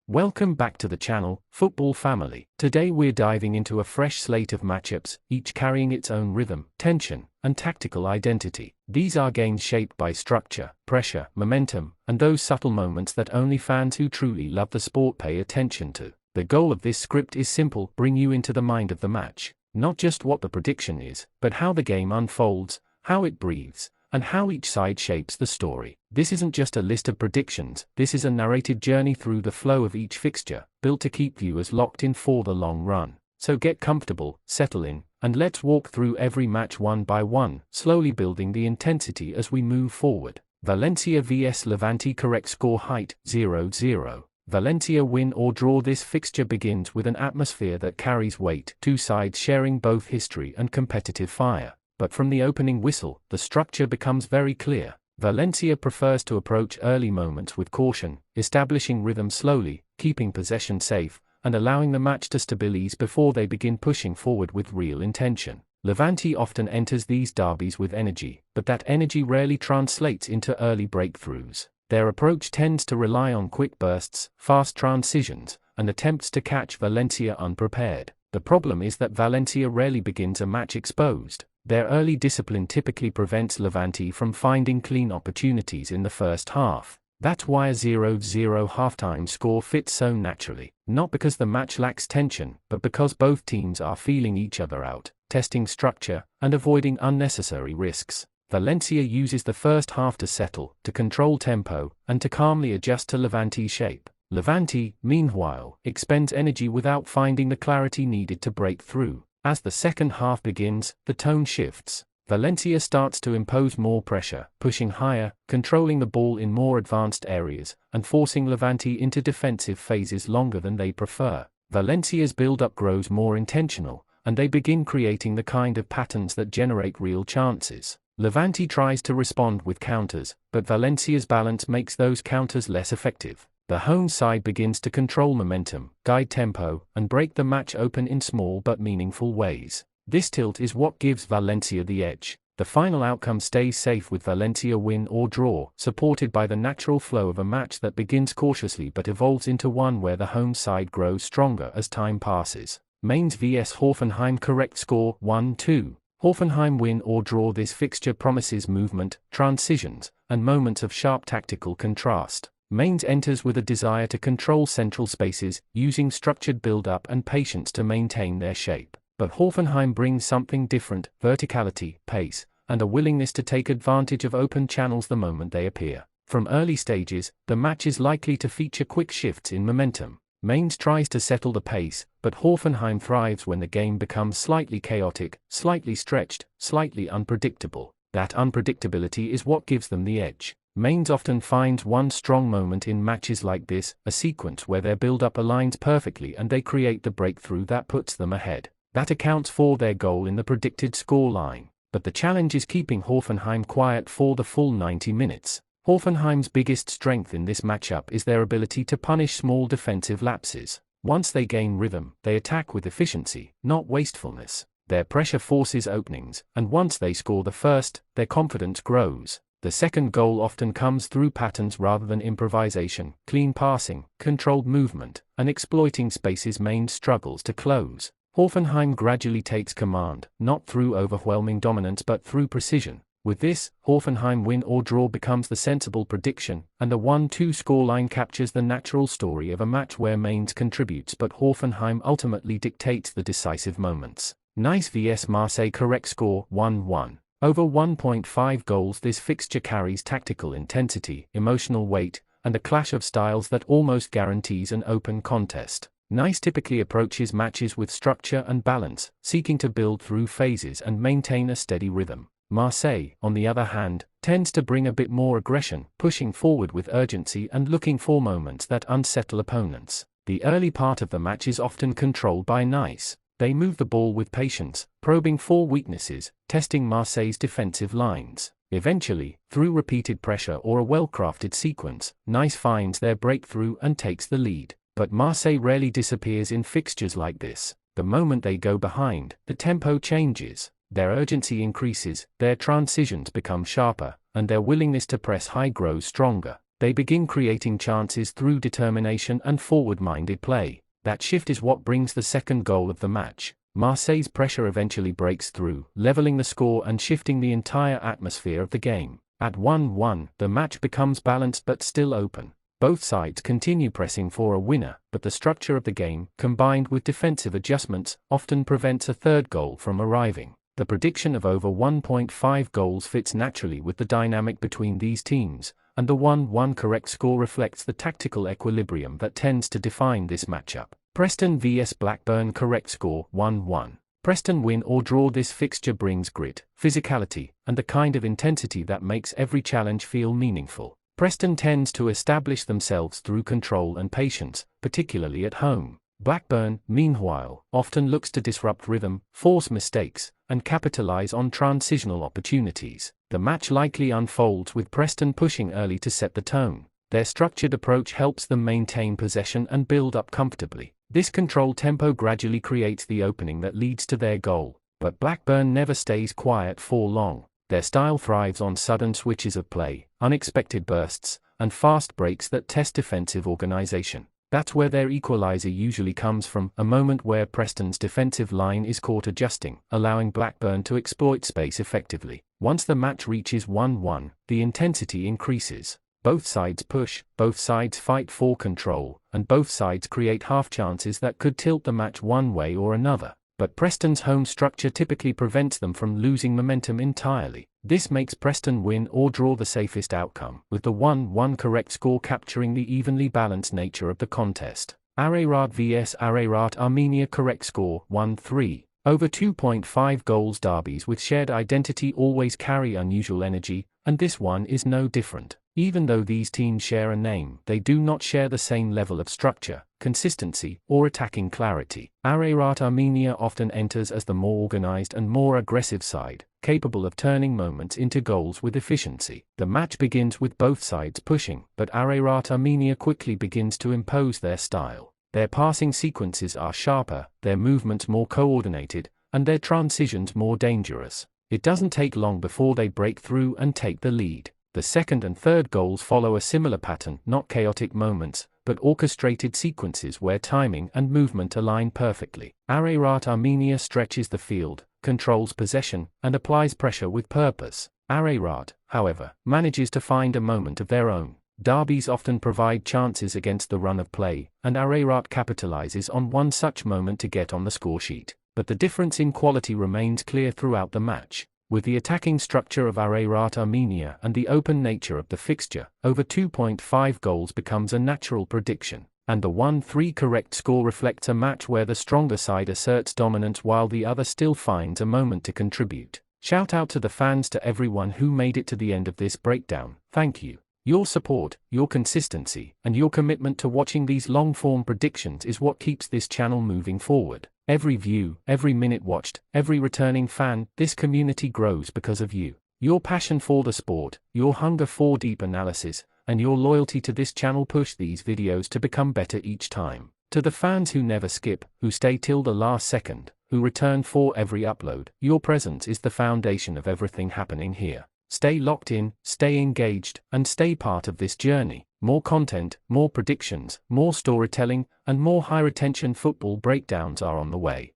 Welcome back to the channel, Football Family. Today we're diving into a fresh slate of matchups, each carrying its own rhythm, tension, and tactical identity. These are games shaped by structure, pressure, momentum, and those subtle moments that only fans who truly love the sport pay attention to. The goal of this script is simple: bring you into the mind of the match. Not just what the prediction is, but how the game unfolds, how it breathes, and how each side shapes the story. This isn't just a list of predictions, this is a narrated journey through the flow of each fixture, built to keep viewers locked in for the long run. So get comfortable, settle in, and let's walk through every match one by one, slowly building the intensity as we move forward. Valencia vs Levante. Correct score: height 0-0. Valencia win or draw. This fixture begins with an atmosphere that carries weight, two sides sharing both history and competitive fire. But from the opening whistle, the structure becomes very clear. Valencia prefers to approach early moments with caution, establishing rhythm slowly, keeping possession safe, and allowing the match to stabilize before they begin pushing forward with real intention. Levante often enters these derbies with energy, but that energy rarely translates into early breakthroughs. Their approach tends to rely on quick bursts, fast transitions, and attempts to catch Valencia unprepared. The problem is that Valencia rarely begins a match exposed. Their early discipline typically prevents Levante from finding clean opportunities in the first half. That's why a 0-0 halftime score fits so naturally. Not because the match lacks tension, but because both teams are feeling each other out, testing structure, and avoiding unnecessary risks. Valencia uses the first half to settle, to control tempo, and to calmly adjust to Levante's shape. Levante, meanwhile, expends energy without finding the clarity needed to break through. As the second half begins, the tone shifts. Valencia starts to impose more pressure, pushing higher, controlling the ball in more advanced areas, and forcing Levante into defensive phases longer than they prefer. Valencia's build-up grows more intentional, and they begin creating the kind of patterns that generate real chances. Levante tries to respond with counters, but Valencia's balance makes those counters less effective. The home side begins to control momentum, guide tempo, and break the match open in small but meaningful ways. This tilt is what gives Valencia the edge. The final outcome stays safe with Valencia win or draw, supported by the natural flow of a match that begins cautiously but evolves into one where the home side grows stronger as time passes. Mainz vs Hoffenheim. Correct score: 1-2. Hoffenheim win or draw. This fixture promises movement, transitions, and moments of sharp tactical contrast. Mainz enters with a desire to control central spaces, using structured build-up and patience to maintain their shape. But Hoffenheim brings something different: verticality, pace, and a willingness to take advantage of open channels the moment they appear. From early stages, the match is likely to feature quick shifts in momentum. Mainz tries to settle the pace, but Hoffenheim thrives when the game becomes slightly chaotic, slightly stretched, slightly unpredictable. That unpredictability is what gives them the edge. Mainz often finds one strong moment in matches like this, a sequence where their build-up aligns perfectly and they create the breakthrough that puts them ahead. That accounts for their goal in the predicted scoreline. But the challenge is keeping Hoffenheim quiet for the full 90 minutes. Hoffenheim's biggest strength in this matchup is their ability to punish small defensive lapses. Once they gain rhythm, they attack with efficiency, not wastefulness. Their pressure forces openings, and once they score the first, their confidence grows. The second goal often comes through patterns rather than improvisation: clean passing, controlled movement, and exploiting spaces Mainz struggles to close. Hoffenheim gradually takes command, not through overwhelming dominance but through precision. With this, Hoffenheim win or draw becomes the sensible prediction, and the 1-2 scoreline captures the natural story of a match where Mainz contributes but Hoffenheim ultimately dictates the decisive moments. Nice vs Marseille. Correct score: 1-1. Over 1.5 goals. This fixture carries tactical intensity, emotional weight, and a clash of styles that almost guarantees an open contest. Nice typically approaches matches with structure and balance, seeking to build through phases and maintain a steady rhythm. Marseille, on the other hand, tends to bring a bit more aggression, pushing forward with urgency and looking for moments that unsettle opponents. The early part of the match is often controlled by Nice. They move the ball with patience, probing for weaknesses, testing Marseille's defensive lines. Eventually, through repeated pressure or a well-crafted sequence, Nice finds their breakthrough and takes the lead. But Marseille rarely disappears in fixtures like this. The moment they go behind, the tempo changes. Their urgency increases, their transitions become sharper, and their willingness to press high grows stronger. They begin creating chances through determination and forward-minded play. That shift is what brings the second goal of the match. Marseille's pressure eventually breaks through, leveling the score and shifting the entire atmosphere of the game. At 1-1, the match becomes balanced but still open. Both sides continue pressing for a winner, but the structure of the game, combined with defensive adjustments, often prevents a third goal from arriving. The prediction of over 1.5 goals fits naturally with the dynamic between these teams, and the 1-1 correct score reflects the tactical equilibrium that tends to define this matchup. Preston vs Blackburn correct score 1-1. Preston win or draw. This fixture brings grit, physicality, and the kind of intensity that makes every challenge feel meaningful. Preston tends to establish themselves through control and patience, particularly at home. Blackburn, meanwhile, often looks to disrupt rhythm, force mistakes, and capitalize on transitional opportunities. The match likely unfolds with Preston pushing early to set the tone. Their structured approach helps them maintain possession and build up comfortably. This controlled tempo gradually creates the opening that leads to their goal. But Blackburn never stays quiet for long. Their style thrives on sudden switches of play, unexpected bursts, and fast breaks that test defensive organization. That's where their equalizer usually comes from, a moment where Preston's defensive line is caught adjusting, allowing Blackburn to exploit space effectively. Once the match reaches 1-1, the intensity increases. Both sides push, both sides fight for control, and both sides create half chances that could tilt the match one way or another. But Preston's home structure typically prevents them from losing momentum entirely. This makes Preston win or draw the safest outcome, with the 1-1 correct score capturing the evenly balanced nature of the contest. Ararat vs Ararat-Armenia correct score 1-3. Over 2.5 goals. Derbies with shared identity always carry unusual energy, and this one is no different. Even though these teams share a name, they do not share the same level of structure, consistency, or attacking clarity. Ararat-Armenia often enters as the more organized and more aggressive side, capable of turning moments into goals with efficiency. The match begins with both sides pushing, but Ararat-Armenia quickly begins to impose their style. Their passing sequences are sharper, their movements more coordinated, and their transitions more dangerous. It doesn't take long before they break through and take the lead. The second and third goals follow a similar pattern, not chaotic moments, but orchestrated sequences where timing and movement align perfectly. Ararat-Armenia stretches the field, controls possession, and applies pressure with purpose. Ararat, however, manages to find a moment of their own. Derbies often provide chances against the run of play, and Ararat capitalizes on one such moment to get on the scoresheet. But the difference in quality remains clear throughout the match. With the attacking structure of Ararat-Armenia and the open nature of the fixture, over 2.5 goals becomes a natural prediction, and the 1-3 correct score reflects a match where the stronger side asserts dominance while the other still finds a moment to contribute. Shout out to the fans, to everyone who made it to the end of this breakdown. Thank you. Your support, your consistency, and your commitment to watching these long-form predictions is what keeps this channel moving forward. Every view, every minute watched, every returning fan, this community grows because of you. Your passion for the sport, your hunger for deep analysis, and your loyalty to this channel push these videos to become better each time. To the fans who never skip, who stay till the last second, who return for every upload, your presence is the foundation of everything happening here. Stay locked in, stay engaged, and stay part of this journey. More content, more predictions, more storytelling, and more high-retention football breakdowns are on the way.